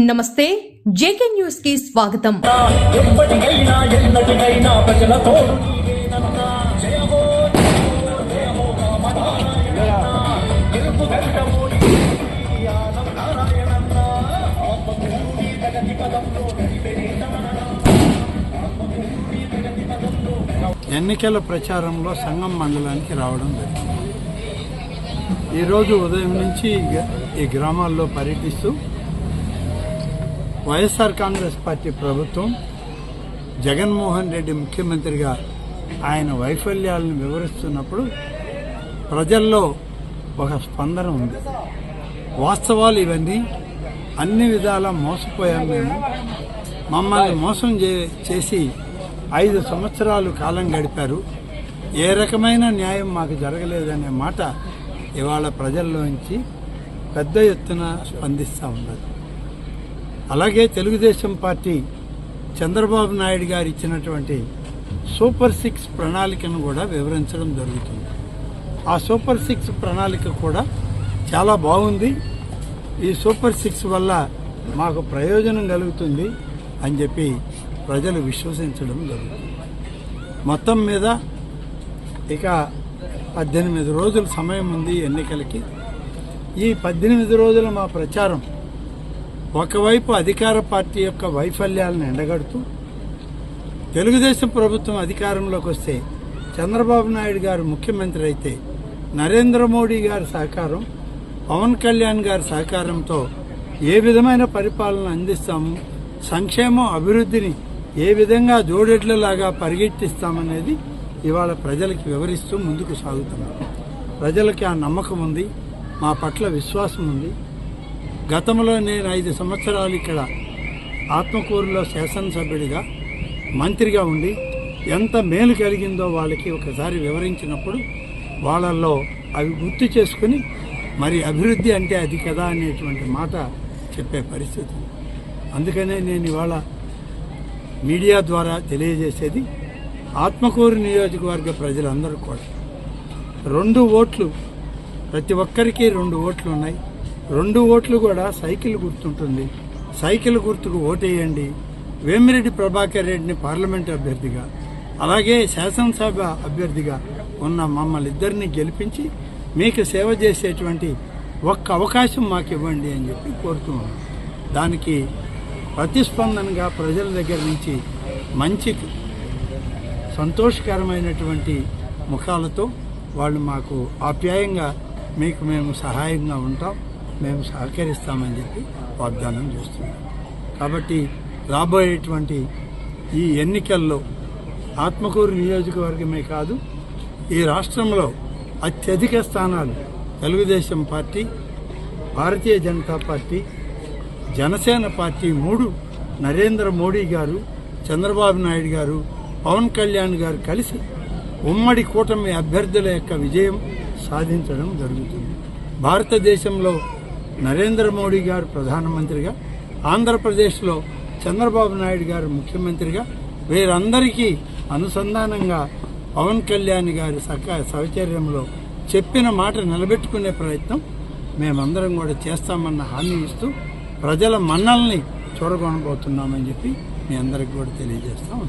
నమస్తే JK news కి స్వాగతం. ఎన్నికల ప్రచారంలో సంగం మండలానికి రావడం జరిగింది. ఈరోజు ఉదయం నుంచి ఈ గ్రామాల్లో పర్యటిస్తూ వైఎస్ఆర్ కాంగ్రెస్ పార్టీ ప్రభుత్వం జగన్మోహన్ రెడ్డి ముఖ్యమంత్రిగా ఆయన వైఫల్యాలను వివరిస్తున్నప్పుడు ప్రజల్లో ఒక స్పందన ఉంది. వాస్తవాలు ఇవన్నీ. అన్ని విధాలా మోసపోయాం మేము. మమ్మల్ని మోసం చేసి 5 సంవత్సరాలు కాలం గడిపారు. ఏ రకమైన న్యాయం మాకు జరగలేదనే మాట ఇవాళ ప్రజల్లోంచి పెద్ద ఎత్తున స్పందిస్తూ ఉన్నారు. అలాగే తెలుగుదేశం పార్టీ చంద్రబాబు నాయుడు గారు ఇచ్చినటువంటి సూపర్ 6 ప్రణాళికను కూడా వివరించడం జరుగుతుంది. ఆ సూపర్ 6 ప్రణాళిక కూడా చాలా బాగుంది. ఈ సూపర్ 6 వల్ల మాకు ప్రయోజనం కలుగుతుంది అని చెప్పి ప్రజలు విశ్వసించడం జరుగుతుంది. మొత్తం మీద ఇక 18 రోజుల సమయం ఉంది ఎన్నికలకి. ఈ 18 రోజుల మా ప్రచారం ఒకవైపు అధికార పార్టీ యొక్క వైఫల్యాలను ఎండగడుతూ, తెలుగుదేశం ప్రభుత్వం అధికారంలోకి వస్తే చంద్రబాబు నాయుడు గారు ముఖ్యమంత్రి అయితే నరేంద్ర మోడీ గారి సహకారం, పవన్ కళ్యాణ్ గారి సహకారంతో ఏ విధమైన పరిపాలన అందిస్తాము, సంక్షేమం అభివృద్ధిని ఏ విధంగా జోడెడ్లలాగా పరిగెట్టిస్తామనేది ఇవాళ ప్రజలకి వివరిస్తూ ముందుకు సాగుతున్నాం. ప్రజలకి ఆ నమ్మకం ఉంది, మా పట్ల విశ్వాసం ఉంది. గతంలో నేను 5 సంవత్సరాలు ఇక్కడ ఆత్మకూరులో శాసనసభ్యుడిగా మంత్రిగా ఉండి ఎంత మేలు కలిగిందో వాళ్ళకి ఒకసారి వివరించినప్పుడు వాళ్ళల్లో అవి గుర్తు చేసుకుని మరి అభివృద్ధి అంటే అది కదా అనేటువంటి మాట చెప్పే పరిస్థితి. అందుకనే నేను ఇవాళ మీడియా ద్వారా తెలియజేసేది, ఆత్మకూరు నియోజకవర్గ ప్రజలందరూ కూడా 2 ఓట్లు, ప్రతి ఒక్కరికి 2 ఓట్లు ఉన్నాయి. 2 ఓట్లు కూడా సైకిల్ గుర్తుంటుంది. సైకిల్ గుర్తుకు ఓటేయండి. వేమిరెడ్డి ప్రభాకర్ రెడ్డిని పార్లమెంట్ అభ్యర్థిగా, అలాగే శాసనసభ అభ్యర్థిగా ఉన్న మమ్మల్ని ఇద్దరిని గెలిపించి మీకు సేవ చేసేటువంటి ఒక్క అవకాశం మాకు ఇవ్వండి అని చెప్పి కోరుతున్నాం. దానికి ప్రతిస్పందనగా ప్రజల దగ్గర నుంచి మంచి సంతోషకరమైనటువంటి ముఖాలతో వాళ్ళు మాకు ఆప్యాయంగా మీకు మేము సహాయంగా ఉంటాం, మేము సహకరిస్తామని చెప్పి వాగ్దానం చేస్తున్నాం. కాబట్టి రాబోయేటువంటి ఈ ఎన్నికల్లో ఆత్మకూరు నియోజకవర్గమే కాదు, ఈ రాష్ట్రంలో అత్యధిక స్థానాలు Telugu Desam party, Bharatiya Janata party, Janasena party 3 Narendra Modi గారు, చంద్రబాబు నాయుడు గారు, పవన్ కళ్యాణ్ గారు కలిసి ఉమ్మడి కూటమి అభ్యర్థుల యొక్క విజయం సాధించడం జరుగుతుంది. భారతదేశంలో నరేంద్ర మోడీ గారు ప్రధానమంత్రిగా, ఆంధ్రప్రదేశ్లో చంద్రబాబు నాయుడు గారు ముఖ్యమంత్రిగా, వీరందరికీ అనుసంధానంగా పవన్ కళ్యాణ్ గారి సహచర్యంలో చెప్పిన మాట నిలబెట్టుకునే ప్రయత్నం మేమందరం కూడా చేస్తామన్న హామీ ఇస్తూ ప్రజల మన్నల్ని చూడగొనబోతున్నామని చెప్పి మీ అందరికీ కూడా తెలియజేస్తాం.